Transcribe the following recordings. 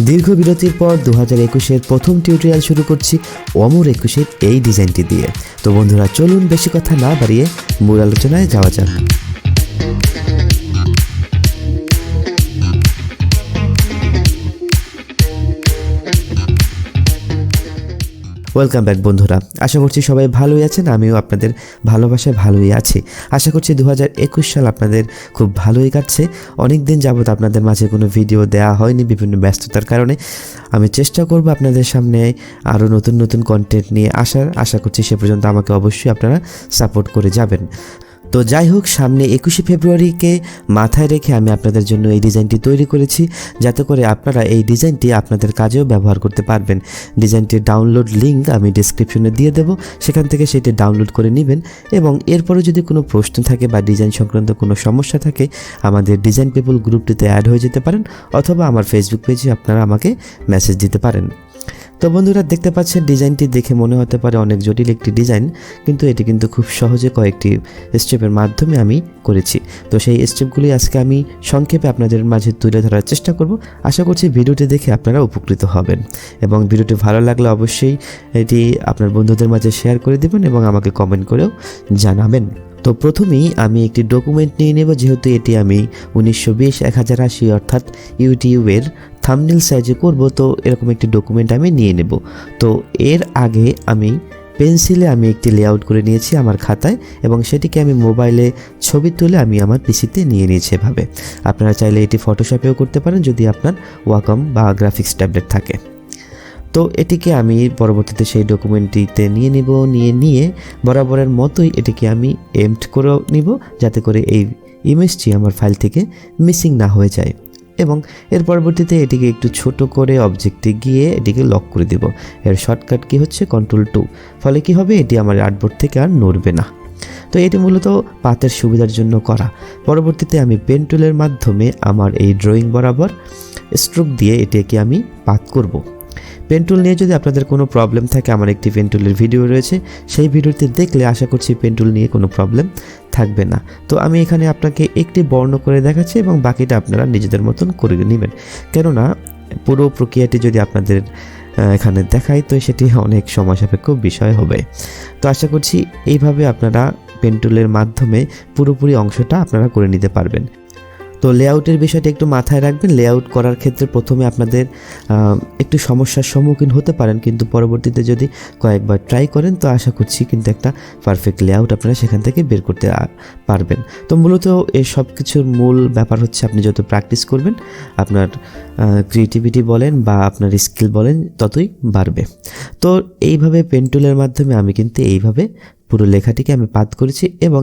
দীর্ঘ বিরতির পর 2021-এর প্রথম টিউটোরিয়াল শুরু করছি অমর 21-এর এই ডিজাইনটি দিয়ে। তো বন্ধুরা চলুন বেশি কথা না বাড়িয়ে মূল আলোচনায় যাওয়া যাক। ওয়েলকাম ব্যাক বন্ধুরা, আশা করছি সবাই ভালোই আছেন। আমিও আপনাদের ভালোবাসায় ভালোই আছি। আশা করছি 2021 সাল আপনাদের খুব ভালোই কাটছে। অনেক দিন যাবত আপনাদের মাঝে কোনো ভিডিও দেওয়া হয়নি বিভিন্ন ব্যস্ততার কারণে। আমি চেষ্টা করব আপনাদের সামনে আরও নতুন নতুন কন্টেন্ট নিয়ে আসার। আশা করছি সে পর্যন্ত আমাকে অবশ্যই আপনারা সাপোর্ট করে যাবেন। তো যাই হোক, সামনে 21শে ফেব্রুয়ারিকে মাথায় রেখে আমি আপনাদের জন্য এই ডিজাইনটি তৈরি করেছি, যাতে করে আপনারা এই ডিজাইনটি আপনাদের কাজেও ব্যবহার করতে পারবেন। ডিজাইনটির ডাউনলোড লিঙ্ক আমি ডেসক্রিপশনে দিয়ে দেবো, সেখান থেকে সেটি ডাউনলোড করে নেবেন। এবং এরপরে যদি কোনো প্রশ্ন থাকে বা ডিজাইন সংক্রান্ত কোনো সমস্যা থাকে, আমাদের ডিজাইন পিপল গ্রুপটিতে অ্যাড হয়ে যেতে পারেন, অথবা আমার ফেসবুক পেজে আপনারা আমাকে মেসেজ দিতে পারেন। তো বন্ধুরা দেখতে পাচ্ছেন, ডিজাইনটি দেখে মনে হতে পারে অনেক জটিল একটি ডিজাইন, কিন্তু এটি কিন্তু খুব সহজে কয়েকটি স্টেপের মাধ্যমে আমি করেছি। তো সেই স্টেপগুলি আজকে আমি সংক্ষেপে আপনাদের মাঝে তুলে ধরার চেষ্টা করব। আশা করছি ভিডিওটি দেখে আপনারা উপকৃত হবেন, এবং ভিডিওটি ভালো লাগলে অবশ্যই এটি আপনার বন্ধুদের মাঝে শেয়ার করে দিবেন এবং আমাকে কমেন্ট করেও জানাবেন। তো প্রথমেই আমি একটি ডকুমেন্ট নিয়ে নেব, যেহেতু এটি আমি 1920x1080 অর্থাৎ ইউটিউবের থাম্বনেল সাইজে করব। তো এরকম একটি ডকুমেন্ট আমি নিয়ে নেব। তো এর আগে আমি পেন্সিলে একটি লেআউট করে নিয়েছি আমার খাতায়, এবং সেটিকে আমি মোবাইলে ছবি তুলে আমি আমার পিসিতে নিয়ে নিয়েছি এভাবে। আপনারা চাইলে এটি ফটোশপেও করতে পারেন যদি আপনার ওয়াকম বা গ্রাফিক্স ট্যাবলেট থাকে। তো এটিকে আমি পরবর্তীতে সেই ডকুমেন্টটিতে নিয়ে বরাবরের মতোই এটিকে আমি এমড করে নিব, যাতে করে এই ইমেজটি আমার ফাইল থেকে মিসিং না হয়ে যায়। এবং এর পরবর্তীতে এটিকে একটু ছোট করে অবজেক্টে গিয়ে এটিকে লক করে দেব। এর শর্টকাট কি হচ্ছে Ctrl+2। ফলে কি হবে, এটি আমার আর্টবোর্ড থেকে আর নড়বে না। তো এটি মূলত পাতের সুবিধার জন্য করা। পরবর্তীতে আমি পেন টুলের মাধ্যমে আমার এই ড্রয়িং বরাবর স্ট্রোক দিয়ে এটিকে আমি পাত করব। পেন টুল নিয়ে যদি আপনাদের কোনো প্রবলেম থাকে, আমার একটি পেন টুলের ভিডিও রয়েছে, সেই ভিডিওটি দেখলে আশা করছি পেন টুল নিয়ে কোনো প্রবলেম থাকবে না। তো আমি এখানে আপনাকে একটি বর্ণ করে দেখাচ্ছি, এবং বাকিটা আপনারা নিজেদের মতন করে নেবেন। কেননা পুরো প্রক্রিয়াটি যদি আপনাদের এখানে দেখাই, তো সেটি অনেক সময় সাপেক্ষ বিষয় হবে। তো আশা করছি এইভাবে আপনারা পেন টুলের মাধ্যমে পুরোপুরি অংশটা আপনারা করে নিতে পারবেন। তো লেআউটের বিষয়টা একটু মাথায় রাখবেন। লেআউট করার ক্ষেত্রে প্রথমে আপনাদের একটু সমস্যার সম্মুখীন হতে পারেন, কিন্তু পরবর্তীতে যদি কয়েকবার ট্রাই করেন, তো আশা করছি কিন্তু একটা পারফেক্ট লেআউট আপনারা সেখান থেকে বের করতে পারবেন। তো মূলত এই সব কিছুর মূল ব্যাপার হচ্ছে, আপনি যত প্র্যাকটিস করবেন, আপনার ক্রিয়েটিভিটি বলেন বা আপনার স্কিল বলেন, ততই বাড়বে। তো এইভাবে পেন টুলের মাধ্যমে আমি কিন্তু এইভাবে পুরো লেখাটিকে আমি পাত করেছি, এবং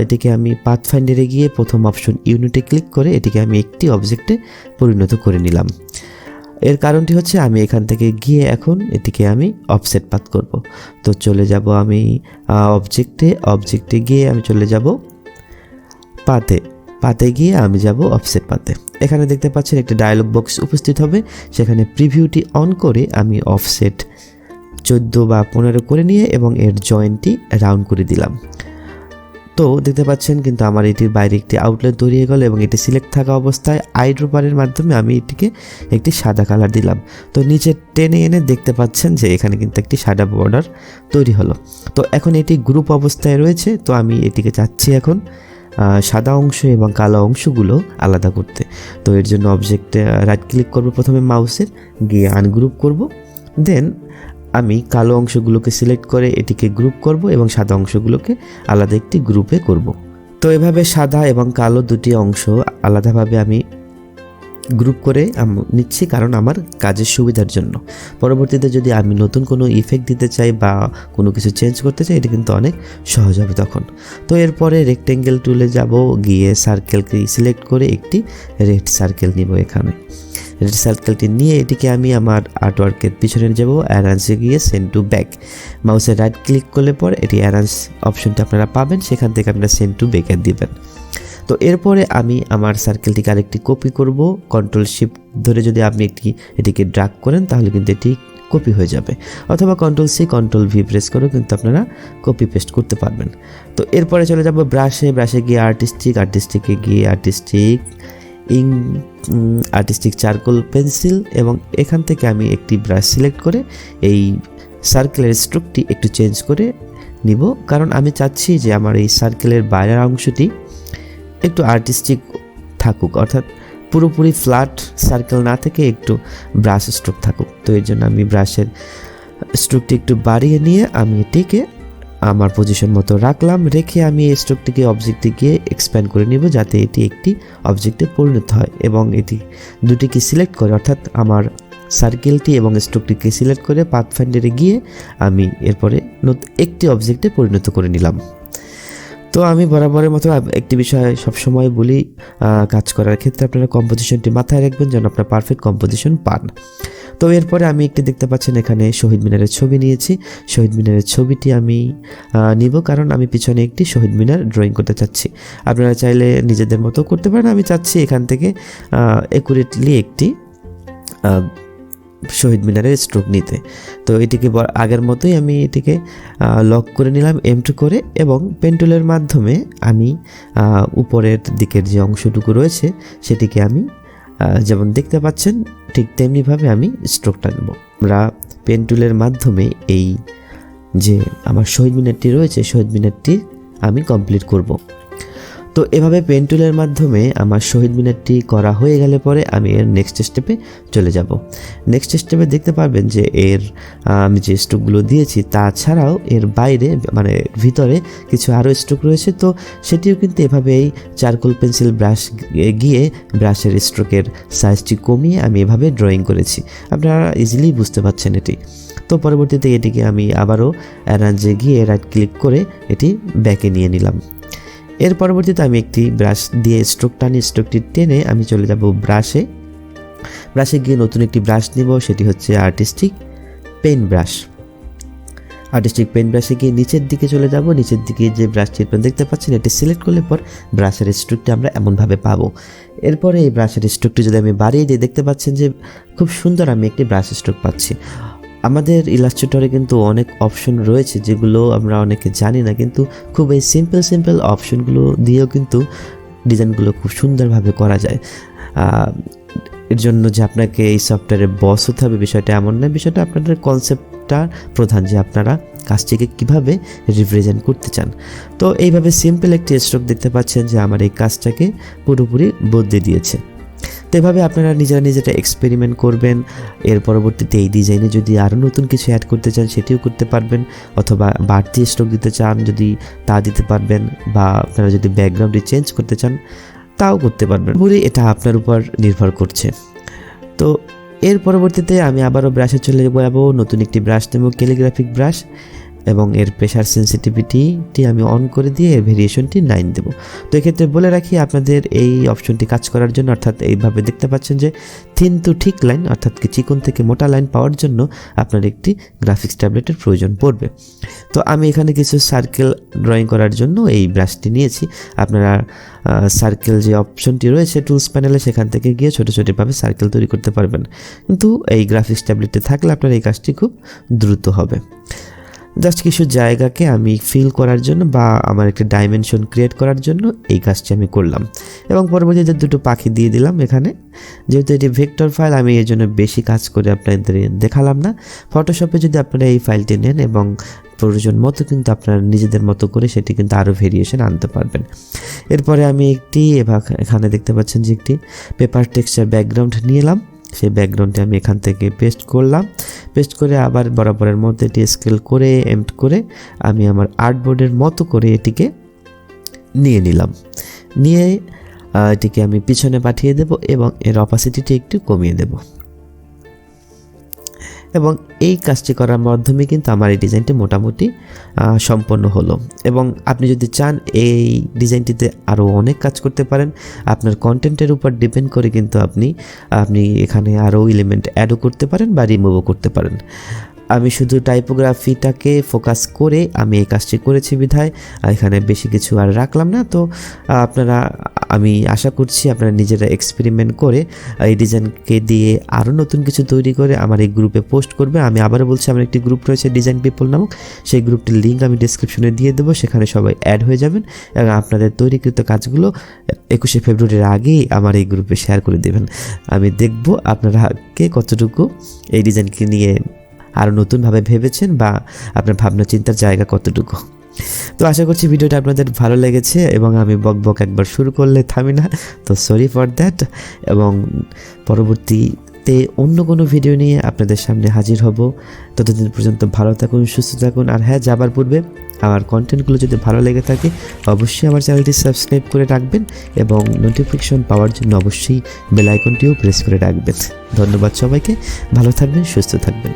এটিকে আমি পাথ ফাইন্ডারে গিয়ে প্রথম অপশন ইউনিটে ক্লিক করে এটিকে আমি একটি অবজেক্টে পরিণত করে নিলাম। এর কারণটি হচ্ছে, আমি এখান থেকে গিয়ে এখন এটিকে আমি অফসেট পাথ করব। তো চলে যাব আমি অবজেক্টে গিয়ে আমি চলে যাব পাতে গিয়ে আমি যাব অফসেট পাতে। এখানে দেখতে পাচ্ছেন একটি ডায়লগ বক্স উপস্থিত হবে, সেখানে প্রিভিউটি অন করে আমি অফসেট 14 বা 15 করে নিয়ে এবং এর জয়েন্টটি রাউন্ড করে দিলাম। তো দেখতে পাচ্ছেন কিন্তু আমার এটির বাইরে একটি আউটলাইন তৈরি হয়ে গেল, এবং এটি সিলেক্ট থাকা অবস্থায় আইড্রপারের মাধ্যমে আমি এটিকে একটি সাদা কালার দিলাম। তো নিচে টেনে এনে দেখতে পাচ্ছেন যে এখানে কিন্তু একটি সাদা বর্ডার তৈরি হলো। তো এখন এটি গ্রুপ অবস্থায় রয়েছে। তো আমি এটিকে চাচ্ছি এখন সাদা অংশ এবং কালো অংশগুলো আলাদা করতে। তো এর জন্য অবজেক্টে রাইট ক্লিক করব, প্রথমে মাউসের গিয়ে আনগ্রুপ করব, দেন আমি কালো অংশগুলোকে সিলেক্ট করে এটিকে গ্রুপ করব এবং সাদা অংশগুলোকে আলাদা একটি গ্রুপে করব। তো এভাবে সাদা এবং কালো দুটি অংশ আলাদাভাবে আমি গ্রুপ করে নিচ্ছি, কারণ আমার কাজের সুবিধার জন্য। পরবর্তীতে যদি আমি নতুন কোনো ইফেক্ট দিতে চাই বা কোনো কিছু চেঞ্জ করতে চাই, এটা কিন্তু অনেক সহজ হবে তখন। তো এরপরে রেক্টেঙ্গেল টুলে যাব, গিয়ে সার্কেলকে সিলেক্ট করে একটি রেড সার্কেল নিব। এখানে রেড সার্কেলটি নিয়ে এটিকে আমি আমার আর্টওয়ার্কের পিছনে যাব, অ্যারেঞ্জে গিয়ে সেন্ড টু ব্যাক। মাউসে রাইট ক্লিক করলে পর এটি অ্যারেঞ্জ অপশনটা আপনারা পাবেন, সেখান থেকে আপনারা সেন্ড টু ব্যাকে দিবেন। তো এরপরে আমি আমার সার্কেলটিকে আরেকটি কপি করব। Ctrl+Shift ধরে যদি আপনি এটিকে ড্র্যাগ করেন, তাহলে কিন্তু এটি কপি হয়ে যাবে, অথবা Ctrl+C Ctrl+V প্রেস করেও কিন্তু আপনারা কপি পেস্ট করতে পারবেন। তো এরপরে চলে যাব ব্রাশে গিয়ে আর্টিস্টিকে গিয়ে আর্টিস্টিক আর্টিস্টিক চারকোল পেন্সিল এবং এখান থেকে আমি একটি ব্রাশ সিলেক্ট করে এই সার্কেলের স্ট্রোকটি একটু চেঞ্জ করে নিব, কারণ আমি চাচ্ছি যে আমার এই সার্কেলের বাইরের অংশটি একটু আর্টিস্টিক থাকুক, অর্থাৎ পুরোপুরি ফ্ল্যাট সার্কেল না থেকে একটু ব্রাশ স্ট্রোক থাকুক। তো এর জন্য আমি ব্রাশের স্ট্রোকটি একটু বাড়িয়ে নিয়ে আমি এটিকে আমার পজিশন মতো রাখলাম, রেখে আমি এই স্ট্রোকটিকে অবজেক্টটিকে এক্সপ্যান্ড করে নিব যাতে এটি একটি অবজেক্টে পরিণত হয়, এবং এটি দুটিকে সিলেক্ট করে অর্থাৎ আমার সার্কেলটি এবং স্ট্রোকটিকে সিলেক্ট করে পাথফাইন্ডারে গিয়ে আমি এরপরে একটি অবজেক্টে পরিণত করে নিলাম। তো আমি বরাবরের মতো একটি বিষয় সবসময় বলি, কাজ করার ক্ষেত্রে আপনারা কম্পোজিশনটি মাথায় রাখবেন যেন আপনারা পারফেক্ট কম্পোজিশন পান। তো এরপরে আমি একটি দেখতে পাচ্ছেন এখানে শহীদ মিনারের ছবি নিয়েছি। শহীদ মিনারের ছবিটি আমি নিব কারণ আমি পিছনে একটি শহীদ মিনার ড্রয়িং করতে চাচ্ছি। আপনারা চাইলে নিজেদের মতো করতে পারেন, আমি চাচ্ছি এখান থেকে অ্যাকুরেটলি একটি শহীদ মিনারের স্ট্রোক নিতে। তো এটিকে আগের মতোই আমি এটিকে লক করে নিলাম এমটি করে, এবং পেন টুলের মাধ্যমে আমি উপরের দিকের যে অংশটুকু রয়েছে সেটিকে আমি যেমন দেখতে পাচ্ছেন ঠিক তেমনিভাবে আমি স্ট্রোকটা নেব। আমরা পেন টুলের মাধ্যমে এই যে আমার শহীদ মিনারটি রয়েছে শহীদ মিনারটি আমি কমপ্লিট করব। তো এভাবে পেন টুলের মাধ্যমে আমার শহীদ মিনারটি করা হয়ে গেলে পরে আমি এর নেক্সট স্টেপে চলে যাব। নেক্সট স্টেপে দেখতে পারবেন যে এর আমি যে স্ট্রোকগুলো দিয়েছি তাছাড়াও এর বাইরে মানে ভিতরে কিছু আরও স্ট্রোক রয়েছে, তো সেটিও কিন্তু এভাবেই চারকোল পেন্সিল ব্রাশ গিয়ে ব্রাশের স্ট্রোকের সাইজটি কমিয়ে আমি এভাবে ড্রয়িং করেছি। আপনারা ইজিলি বুঝতে পারছেন এটি। তো পরবর্তীতে এটিকে আমি আবারও অ্যারেঞ্জে গিয়ে রাইট ক্লিক করে এটি ব্যাকে নিয়ে নিলাম। এর পরবর্তীতে আমি একটি ব্রাশ দিয়ে স্ট্রোক টানি, স্ট্রোকটি টেনে আমি চলে যাব ব্রাশে গিয়ে নতুন একটি ব্রাশ নিব, সেটি হচ্ছে artistic pen brush. Artistic pen ব্রাশে গিয়ে নিচের দিকে চলে যাব। নিচের দিকে যে ব্রাশটি দেখতে পাচ্ছেন এটি সিলেক্ট করলে পর ব্রাশের স্ট্রোকটি আমরা এমনভাবে পাবো। এরপরে এই ব্রাশের স্ট্রোকটি যদি আমি বাড়িয়ে দিই দেখতে পাচ্ছেন যে খুব সুন্দর আমি একটি ব্রাশ স্ট্রোক পাচ্ছি। আমাদের ইলাস্ট্রেটরে কিন্তু অনেক অপশন রয়েছে যেগুলো আমরা অনেকে জানি না, কিন্তু খুব এই সিম্পল অপশনগুলো দিয়েও কিন্তু ডিজাইনগুলো খুব সুন্দরভাবে করা যায়। এর জন্য যে আপনাকে এই সফটওয়্যারে বস হতে হবে বিষয়টা এমন না, বিষয়টা আপনাদের কনসেপ্টটা প্রধান যে আপনারা কাজটিকে কীভাবে রিপ্রেজেন্ট করতে চান। তো এইভাবে সিম্পল একটি স্ট্রোক দেখতে পাচ্ছেন যে আমার এই কাজটাকে পুরোপুরি বদলে দিয়েছে। তো এভাবে আপনারা নিজেরা এক্সপেরিমেন্ট করবেন। এর পরবর্তীতে এই ডিজাইনে যদি আরও নতুন কিছু অ্যাড করতে চান সেটিও করতে পারবেন, অথবা বাড়তি স্ট্রোক দিতে চান যদি তা দিতে পারবেন, বা আপনারা যদি ব্যাকগ্রাউন্ডটি চেঞ্জ করতে চান তাও করতে পারবেন। পুরো এটা আপনার উপর নির্ভর করছে। তো এর পরবর্তীতে আমি আবারও ব্রাশে চলে যাব, নতুন একটি ব্রাশ নেব, ক্যালিগ্রাফিক ব্রাশ, এবং এর প্রেশার সেন্সিটিভিটি আমি অন করে দিয়ে এর ভেরিয়েশনটি 9 দেব। তো এক্ষেত্রে বলে রাখি আপনাদের এই অপশনটি কাজ করার জন্য, অর্থাৎ এইভাবে দেখতে পাচ্ছেন যে থিন টু ঠিক লাইন অর্থাৎ চিকন থেকে মোটা লাইন পাওয়ার জন্য আপনার একটি গ্রাফিক্স ট্যাবলেটের প্রয়োজন পড়বে। তো আমি এখানে কিছু সার্কেল ড্রয়িং করার জন্য এই ব্রাশটি নিয়েছি। আপনারা সার্কেল যে অপশনটি রয়েছে টুলস প্যানেলে সেখান থেকে গিয়ে ছোটোভাবে সার্কেল তৈরি করতে পারবেন, কিন্তু এই গ্রাফিক্স ট্যাবলেটে থাকলে আপনার এই কাজটি খুব দ্রুত হবে। জাস্ট কিছু জায়গাকে আমি ফিল করার জন্য বা আমার একটা ডাইমেনশন ক্রিয়েট করার জন্য এই কাজটি আমি করলাম, এবং পরবর্তীতে দুটো পাখি দিয়ে দিলাম এখানে। যেহেতু এটি ভেক্টর ফাইল আমি এর জন্য বেশি কাজ করে আপনাদের দেখালাম না। ফটোশপে যদি আপনারা এই ফাইলটি নেন এবং প্রয়োজন মতো কিন্তু আপনারা নিজেদের মতো করে সেটি কিন্তু আরও ভেরিয়েশন আনতে পারবেন। এরপরে আমি একটি এখানে দেখতে পাচ্ছেন যে একটি পেপার টেক্সচার ব্যাকগ্রাউন্ড নিয়ে এলাম। সেই ব্যাকগ্রাউন্ডটি আমি এখান থেকে পেস্ট করলাম, পেস্ট করে আবার বরাবরের মধ্যে এটি স্কেল করে এমড করে আমি আমার আর্টবোর্ডের মতো করে এটিকে নিয়ে নিলাম। নিয়ে এটিকে আমি পিছনে পাঠিয়ে দেব এবং এর অপাসিটিটি একটু কমিয়ে দেব, এবং এই কাজটি করার মাধ্যমে কিন্তু আমার এই ডিজাইনটি মোটামুটি সম্পন্ন হলো। এবং আপনি যদি চান এই ডিজাইনটিতে আরও অনেক কাজ করতে পারেন, আপনার কন্টেন্টের উপর ডিপেন্ড করে কিন্তু আপনি এখানে আরও এলিমেন্ট অ্যাডও করতে পারেন বা রিমুভও করতে পারেন। আমি শুধু টাইপোগ্রাফিটাকে ফোকাস করে আমি এই কাজটি করেছি বিধায় এখানে বেশি কিছু আর রাখলাম না। তো আমি আশা করছি আপনারা নিজেরা এক্সপেরিমেন্ট করে এই ডিজাইনকে দিয়ে আরও নতুন কিছু তৈরি করে আমার এই গ্রুপে পোস্ট করবে। আমি আবারও বলছি, আমার একটি গ্রুপ রয়েছে ডিজাইন পিপল নামক, সেই গ্রুপটির লিঙ্ক আমি ডিসক্রিপশনে দিয়ে দেবো, সেখানে সবাই অ্যাড হয়ে যাবেন এবং আপনাদের তৈরিকৃত কাজগুলো 21শে ফেব্রুয়ারির আগেই আমার এই গ্রুপে শেয়ার করে দেবেন। আমি দেখব আপনারা কে কতটুকু এই ডিজাইনকে নিয়ে আরও নতুনভাবে ভেবেছেন বা আপনার ভাবনা চিন্তার জায়গা কতটুকু। তো আশা করছি ভিডিওটা আপনাদের ভালো লেগেছে এবং আমি বক একবার শুরু করলে থামি না, তো সরি ফর দ্যাট। এবং পরবর্তীতে অন্য কোনো ভিডিও নিয়ে আপনাদের সামনে হাজির হব। ততদিন পর্যন্ত ভালো থাকুন, সুস্থ থাকুন। আর হ্যাঁ, যাবার পূর্বে আমার কন্টেন্টগুলো যদি ভালো লেগে থাকে অবশ্যই আমার চ্যানেলটি সাবস্ক্রাইব করে রাখবেন এবং নোটিফিকেশন পাওয়ার জন্য অবশ্যই বেল আইকনটিও প্রেস করে রাখবেন। ধন্যবাদ সবাইকে, ভালো থাকবেন, সুস্থ থাকবেন।